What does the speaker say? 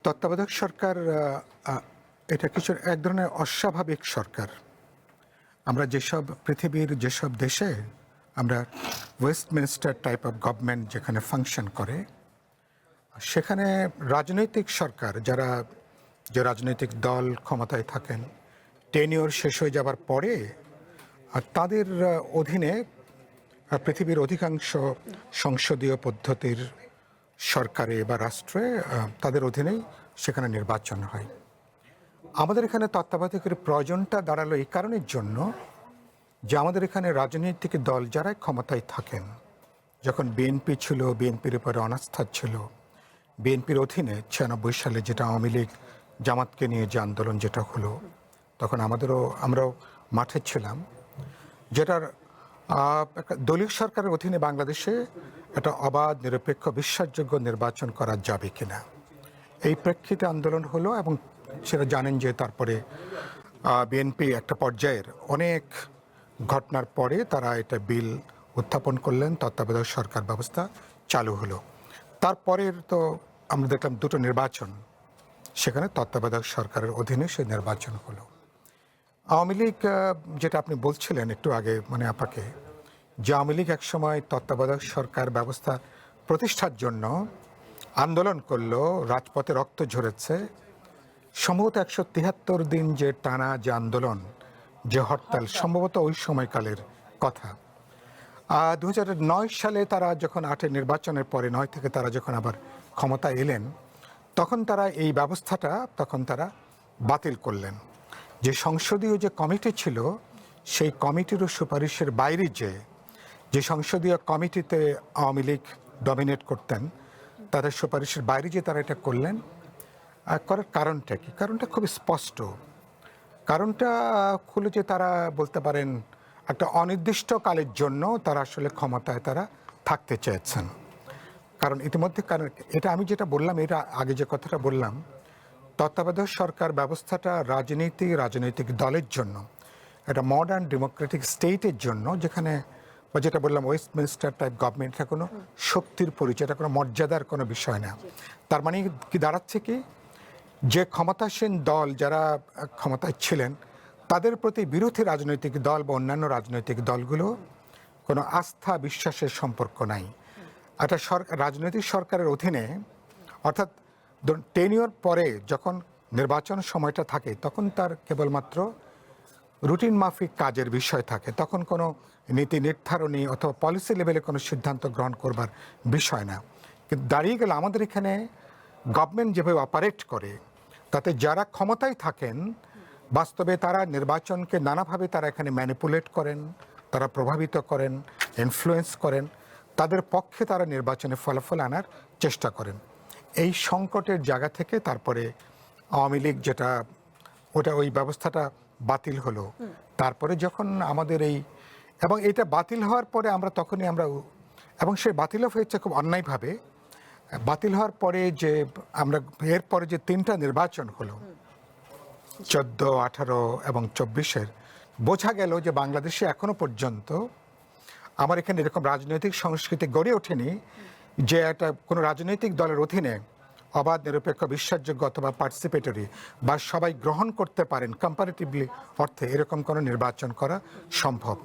তত্ত্বাবধায়ক সরকার এটা কিছু এক ধরনের অস্বাভাবিক সরকার। আমরা পৃথিবীর যেসব দেশে আমরা ওয়েস্টমিনিস্টার টাইপ অফ গভর্নমেন্ট যেখানে ফাংশন করে, সেখানে রাজনৈতিক সরকার যে রাজনৈতিক দল ক্ষমতায় থাকেন, টেনিওর শেষ হয়ে যাবার পরে তাদের অধীনে পৃথিবীর অধিকাংশ সংসদীয় পদ্ধতির সরকারে বা রাষ্ট্রে তাদের অধীনেই সেখানে নির্বাচন হয়। আমাদের এখানে তত্ত্বাবধায়কের প্রয়োজনটা দাঁড়ালো এই কারণের জন্য যে আমাদের এখানে রাজনৈতিক দল যারা ক্ষমতায় থাকেন, যখন বিএনপি ছিল, বিএনপির উপরে অনাস্থা ছিল, বিএনপির অধীনে 96 সালে যেটা আওয়ামী লীগ জামাতকে নিয়ে যে আন্দোলন যেটা হলো, তখন আমরাও মাঠে ছিলাম, যেটার দলীয় সরকারের অধীনে বাংলাদেশে একটা অবাধ, নিরপেক্ষ, বিশ্বাসযোগ্য নির্বাচন করা যাবে কিনা, এই প্রেক্ষিতে আন্দোলন হলো। এবং সেটা জানেন যে তারপরে বিএনপি একটা পর্যায়ের অনেক ঘটনার পরে তারা এটা বিল উত্থাপন করলেন, তত্ত্বাবধায়ক সরকার ব্যবস্থা চালু হলো। তারপরের তো আমরা দেখলাম দুটো নির্বাচন, সেখানে তত্ত্বাবধায়ক সরকারের অধীনে সেই নির্বাচন হলো। আওয়ামী লীগ, যেটা আপনি বলছিলেন একটু আগে, মানে আপনাকে, যে আওয়ামী লীগ একসময় তত্ত্বাবধায়ক সরকার ব্যবস্থা প্রতিষ্ঠার জন্য আন্দোলন করলো, রাজপথে রক্ত ঝরেছে, সম্ভবত 173 দিন যে টানা যে আন্দোলন, যে হরতাল, সম্ভবত ওই সময়কালের কথা। 2009 সালে তারা যখন 8 নির্বাচনের পরে 9 থেকে তারা যখন আবার ক্ষমতা এলেন, তখন তারা এই ব্যবস্থাটা বাতিল করলেন। যে সংসদীয় যে কমিটি ছিল, সেই কমিটিরও সুপারিশের বাইরে যে সংসদীয় কমিটিতে আওয়ামী লীগ ডমিনেট করতেন, তাদের সুপারিশের বাইরে যে তারা এটা করলেন, করার কারণটা কি? কারণটা খুব স্পষ্ট। কারণটা হলো যে তারা বলতে পারেন একটা অনির্দিষ্টকালের জন্য তারা আসলে ক্ষমতায় তারা থাকতে চেয়েছেন। কারণ ইতিমধ্যে এটা আমি যেটা বললাম, এটা আগে যে কথাটা বললাম, তত্ত্বাবধায়ক সরকার ব্যবস্থাটা রাজনৈতিক দলের জন্য, একটা মডার্ন ডেমোক্রেটিক স্টেটের জন্য, যেখানে যেটা বললাম ওয়েস্টমিনিস্টার টাইপ গভর্নমেন্ট, এটা কোনো শক্তির পরিচয়, এটা কোনো মর্যাদার কোনো বিষয় না। তার মানে কি দাঁড়াচ্ছে কি, যে ক্ষমতাসীন দল যারা ক্ষমতায় ছিলেন, তাদের প্রতি বিরোধী রাজনৈতিক দল বা অন্যান্য রাজনৈতিক দলগুলো কোনো আস্থা বিশ্বাসের সম্পর্ক নাই। একটা রাজনৈতিক সরকারের অধীনে, অর্থাৎ টেনিওর পরে যখন নির্বাচন সময়টা থাকে, তখন তার কেবলমাত্র রুটিন মাফিক কাজের বিষয় থাকে, তখন কোনো নীতি নির্ধারণী অথবা পলিসি লেভেলে কোনো সিদ্ধান্ত গ্রহণ করবার বিষয় না। কিন্তু দাঁড়িয়ে গেলে আমাদের এখানে গভর্নমেন্ট যেভাবে অপারেট করে, তাতে যারা ক্ষমতায় থাকেন, বাস্তবে তারা নির্বাচনকে নানাভাবে তারা এখানে ম্যানিপুলেট করেন, তারা প্রভাবিত করেন, ইনফ্লুয়েন্স করেন, তাদের পক্ষে তারা নির্বাচনে ফলাফল আনার চেষ্টা করেন। এই সংকটের জায়গা থেকে তারপরে আওয়ামী লীগ ওই ব্যবস্থাটা বাতিল হলো। তারপরে যখন আমাদের এবং এটা বাতিল হওয়ার পরে এবং সে বাতিল হয়েছে খুব অন্যায়ভাবে। বাতিল হওয়ার পরে এরপরে যে 3টা নির্বাচন হলো, 14, 18 এবং 24-এর, বোঝা গেল যে বাংলাদেশে এখনো পর্যন্ত আমার এখানে এরকম রাজনৈতিক সংস্কৃতি গড়ে ওঠেনি যে একটা কোনো রাজনৈতিক দলের অধীনে অবাধ, নিরপেক্ষ, বিশ্বাসযোগ্য অথবা পার্টিসিপেটরি বা সবাই গ্রহণ করতে পারেন কম্পারেটিভলি অর্থে এরকম কোনো নির্বাচন করা সম্ভব।